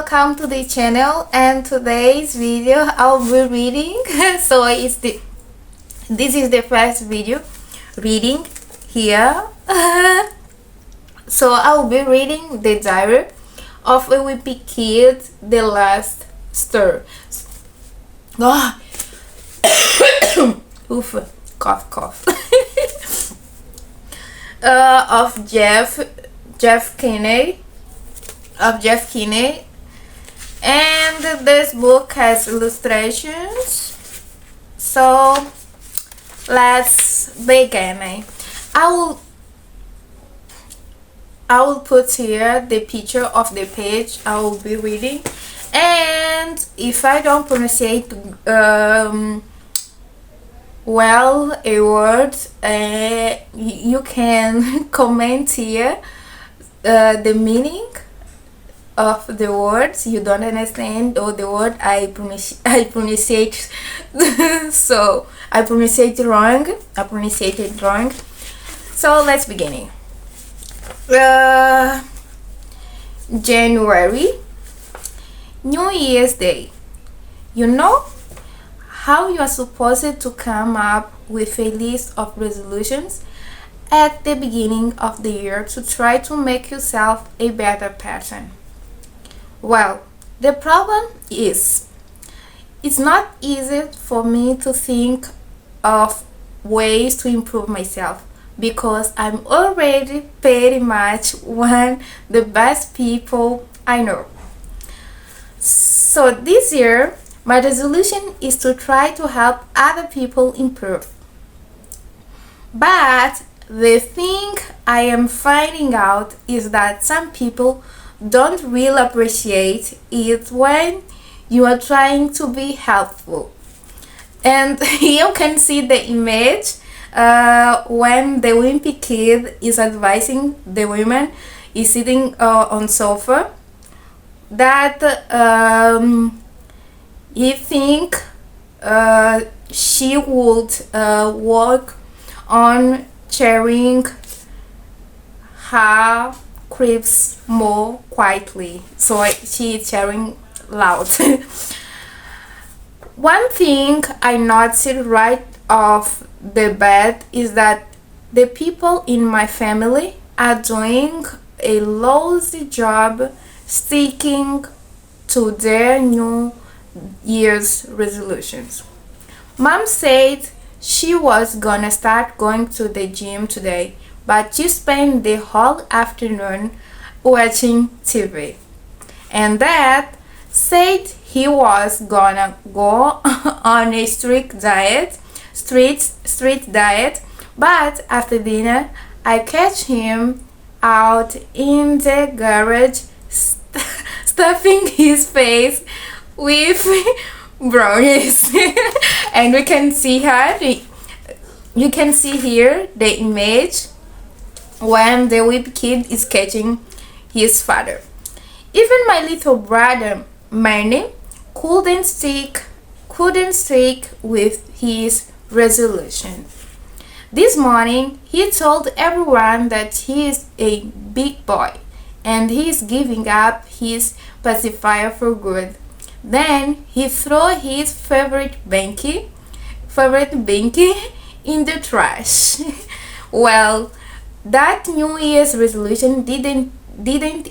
welcome to the channel, and today's video I'll be reading. So this is the first video reading here. So I'll be reading the diary of a wimpy kid, the last stir. Oh. Oof, cough. Of Jeff Kinney. And this book has illustrations, so let's begin. I will put here the picture of the page I will be reading, and if I don't pronounce well a word, you can comment here the meaning of the words you don't understand, or the word I pronounce so I pronounce it wrong. So let's begin. January, New Year's Day. You know how you are supposed to come up with a list of resolutions at the beginning of the year to try to make yourself a better person. Well, the problem is, it's not easy for me to think of ways to improve myself, because I'm already pretty much one of the best people I know. So this year, my resolution is to try to help other people improve. But the thing I am finding out is that some people don't really appreciate it when you are trying to be helpful. And you can see the image when the wimpy kid is advising the woman is sitting on sofa, that he think she would work on sharing her cribs more quietly, so she is sharing loud. One thing I noticed right off the bat is that the people in my family are doing a lousy job sticking to their New Year's resolutions. Mom said she was gonna start going to the gym today, but she spent the whole afternoon watching TV. And Dad said he was gonna go on a street diet, but after dinner I catch him out in the garage stuffing his face with brownies. And we can see you can see here the image when the wimpy kid is catching his father. Even my little brother Manny couldn't stick with his resolution. This morning he told everyone that he is a big boy and he is giving up his pacifier for good. Then he threw his favorite binky in the trash. Well, that New Year's resolution didn't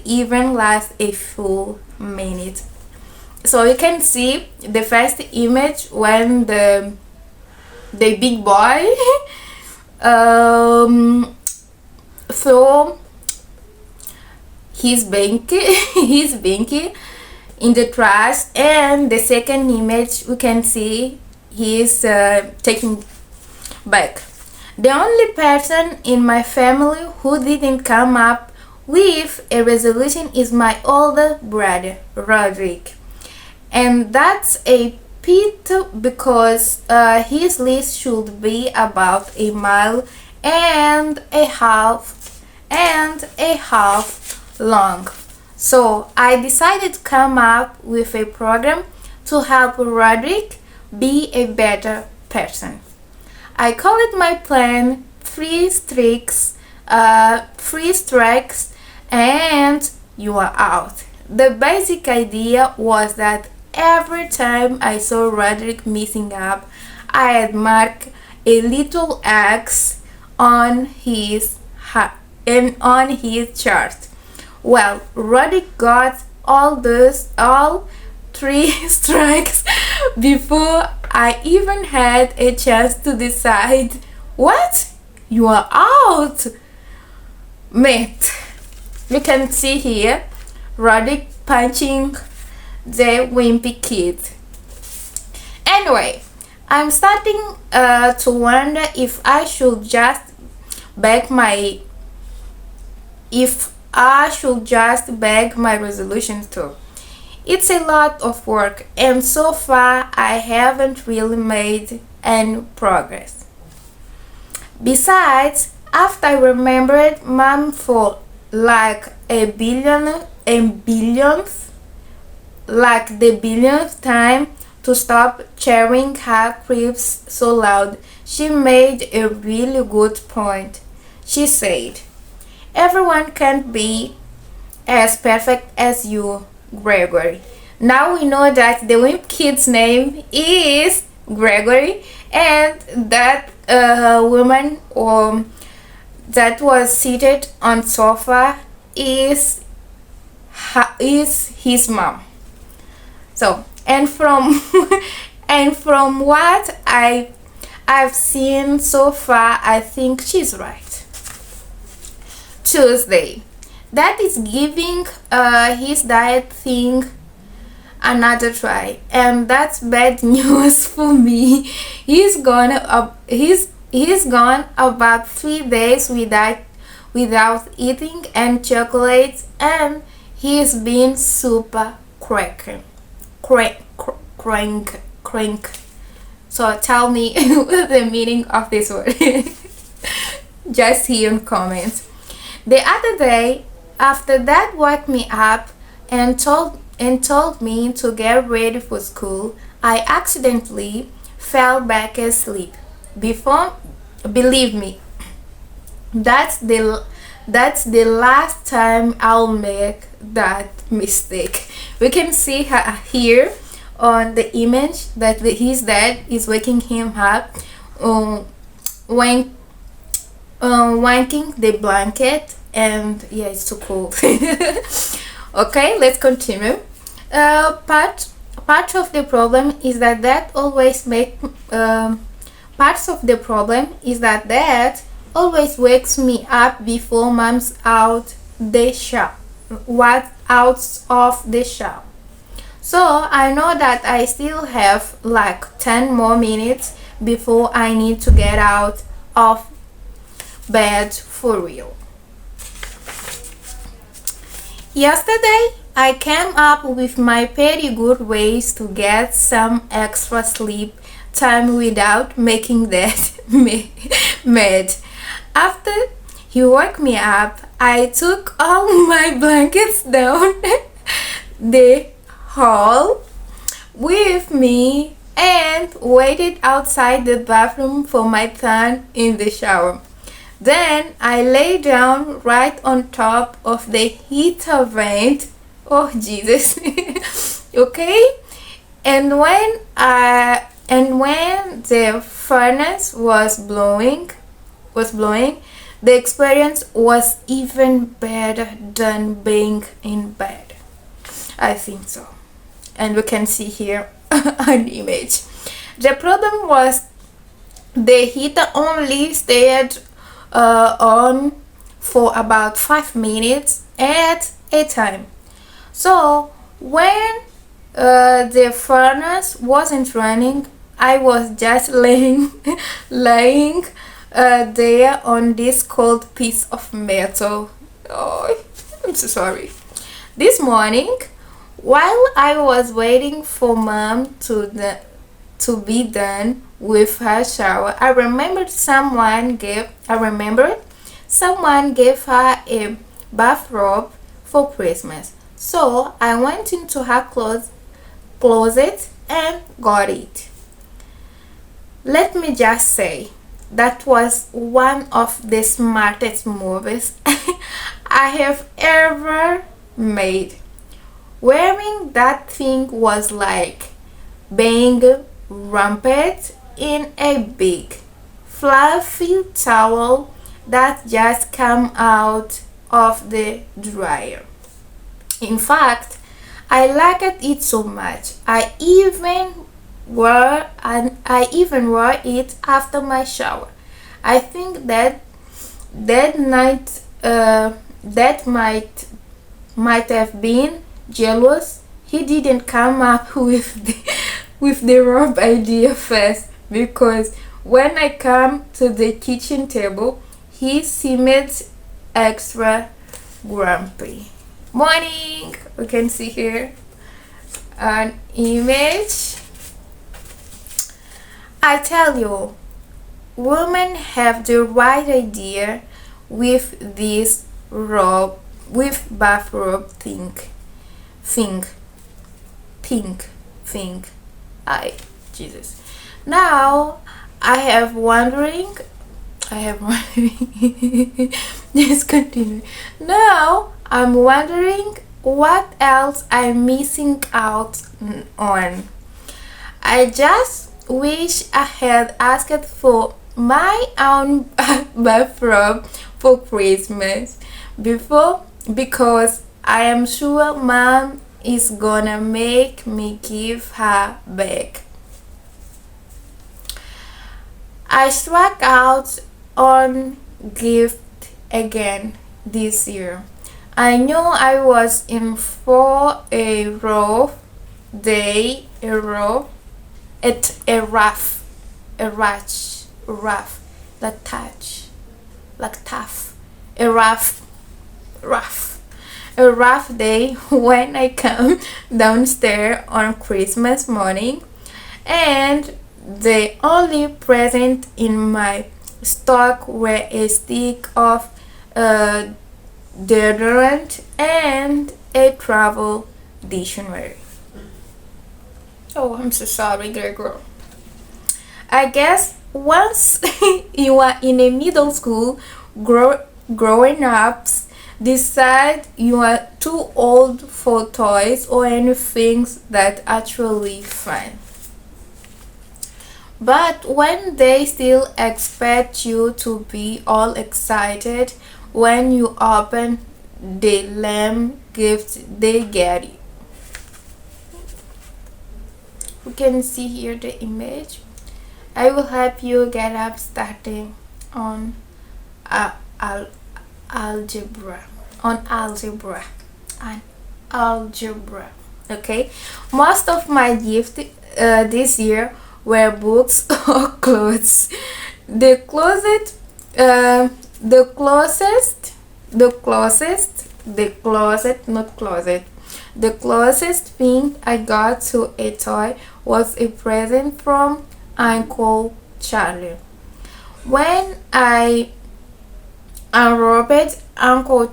even last a full minute. So you can see the first image when the big boy threw his binky in the trash, and the second image we can see he is taking back. The only person in my family who didn't come up with a resolution is my older brother Roderick, and that's a pity because his list should be about a mile and a half long. So I decided to come up with a program to help Roderick be a better person. I call it my plan Free Strikes, and you are out. The basic idea was that every time I saw Roderick messing up, I'd mark a little X on his and on his chart. Well, Roderick got all three strikes before I even had a chance to decide. What? You are out, mate. You can see here Roderick punching the wimpy kid. Anyway, I'm starting to wonder if I should just beg my resolutions too. It's a lot of work, and so far I haven't really made any progress. Besides, after I remembered mom for like the billionth time to stop chewing her crisps so loud, she made a really good point. She said, "Everyone can't be as perfect as you, Gregory." Now we know that the wimp kid's name is Gregory, and that woman that was seated on sofa is his mom. So, and from and from what I've seen so far, I think she's right. Tuesday. That is giving his diet thing another try, and that's bad news for me. He's gone about 3 days without eating and chocolates, and he's been super crank. So tell me the meaning of this word. Just here in comments. The other day, after Dad woke me up and told me to get ready for school, I accidentally fell back asleep. Believe me, that's the last time I'll make that mistake. We can see here on the image that his dad is waking him up, when wanking the blanket, and yeah, it's too cold. Okay, let's continue. Part of the problem is that Dad always wakes me up before Mom's out of the shower. So I know that I still have like 10 more minutes before I need to get out of bed for real. Yesterday, I came up with my pretty good ways to get some extra sleep time without making that mad. After he woke me up, I took all my blankets down the hall with me and waited outside the bathroom for my turn in the shower. Then I lay down right on top of the heater vent. Oh Jesus. Okay? And when the furnace was blowing, the experience was even better than being in bed. I think so. And we can see here an image. The problem was the heater only stayed on for about 5 minutes at a time. So when the furnace wasn't running, I was just laying there on this cold piece of metal. Oh, I'm so sorry. This morning, while I was waiting for Mom to be done with her shower, I remembered someone gave her a bathrobe for Christmas. So I went into her closet and got it. Let me just say, that was one of the smartest moves I have ever made. Wearing that thing was like being rampant in a big, fluffy towel that just came out of the dryer. In fact, I liked it so much. I even wore it after my shower. I think that night that might have been jealous. He didn't come up with the robe idea first, because when I come to the kitchen table, he seemed extra grumpy. Morning! We can see here an image. I tell you, women have the right idea with this robe, with bathrobe thing, thing. I Jesus. Now I have wondering. Just continue. Now I'm wondering what else I'm missing out on. I just wish I had asked for my own bathrobe for Christmas before, because I am sure mom is gonna make me give her back. I struck out on gift again this year. I knew I was in for a rough day, a rough day when I come downstairs on Christmas morning, and the only present in my stock were a stick of deodorant and a travel dictionary. Oh, I'm so sorry, girl. I guess once you are in a middle school, growing ups decide you are too old for toys or anything that actually fun. But when they still expect you to be all excited when you open the lame gifts they get you. You can see here the image. I will help you get up starting on algebra. Okay, most of my gifts this year were books or clothes. The closet, the closest, not closet. The closest thing I got to a toy was a present from Uncle Charlie. When I unwrapped Uncle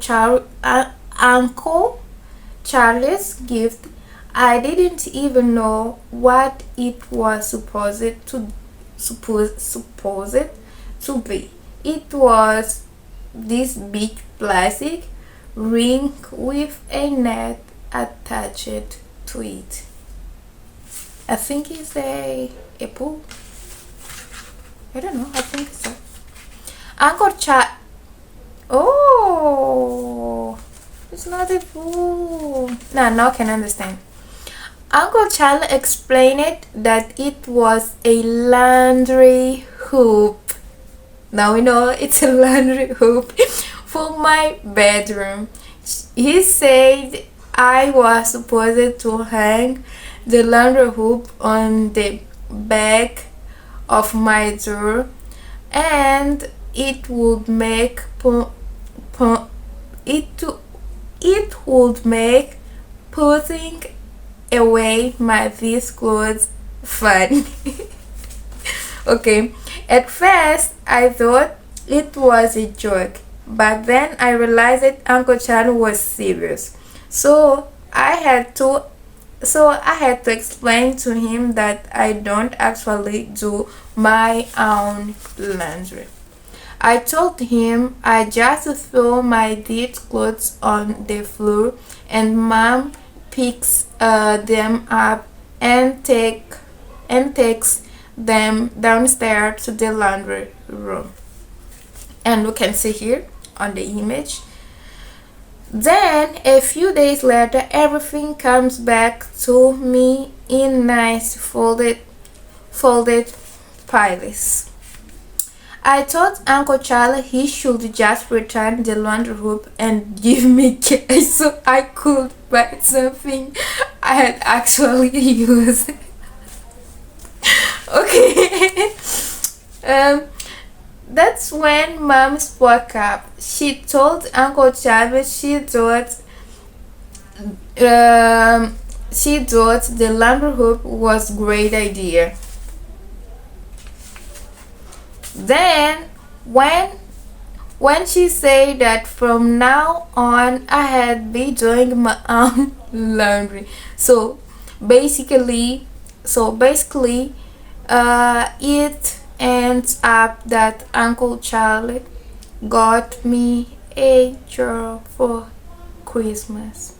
Charlie's gift, I didn't even know what it was supposed to be. It was this big plastic ring with a net attached to it. I think it's a pool. I don't know. I think so. Uncle Charlie. Oh, it's not a pool. Now I can understand. Uncle Charlie explained that it was a laundry hoop. Now we know it's a laundry hoop for my bedroom. He said I was supposed to hang the laundry hoop on the back of my door, and it would make putting away my these clothes fun. Okay, at first I thought it was a joke, but then I realized that Uncle Charlie was serious. So I had to explain to him that I don't actually do my own laundry. I told him I just threw my dirty clothes on the floor and mom picks them up and takes them downstairs to the laundry room. And you can see here on the image. Then a few days later, everything comes back to me in nice folded piles. I told Uncle Charlie he should just return the laundry room and give me cash so I could buy something I had actually used. Okay. That's when Mom spoke up. She told Uncle Charlie she thought the laundry room was a great idea. Then when she said that from now on I had been doing my own laundry. So basically it ends up that Uncle Charlie got me a jar for Christmas.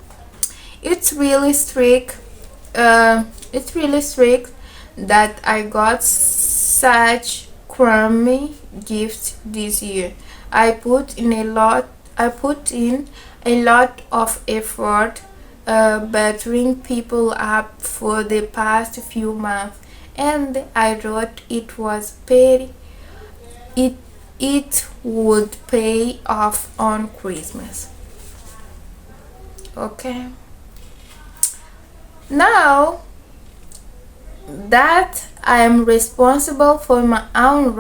It's really strict. It's really strict that I got such crummy gifts this year. I put in a lot of effort battering people up for the past few months, and I thought it would pay off on Christmas. Okay. Now that I am responsible for my own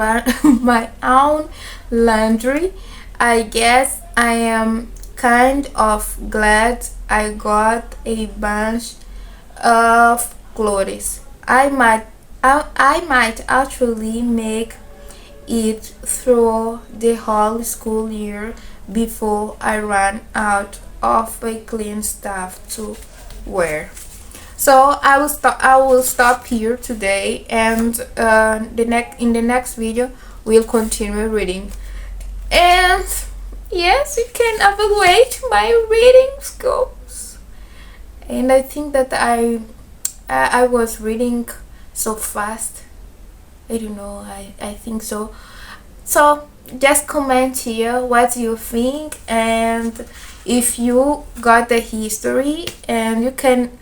my own laundry, I guess I am kind of glad I got a bunch of clothes. I might actually make it through the whole school year before I run out of clean stuff to wear. So I will stop here today, and in the next video we'll continue reading. And yes, you can evaluate my reading skills. And I think that I was reading so fast. I don't know. I think so. So just comment here what you think, and if you got the history, and you can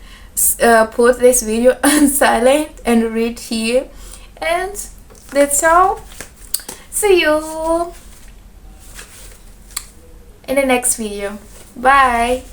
put this video on silent and read here. And that's all. See you in the next video. Bye.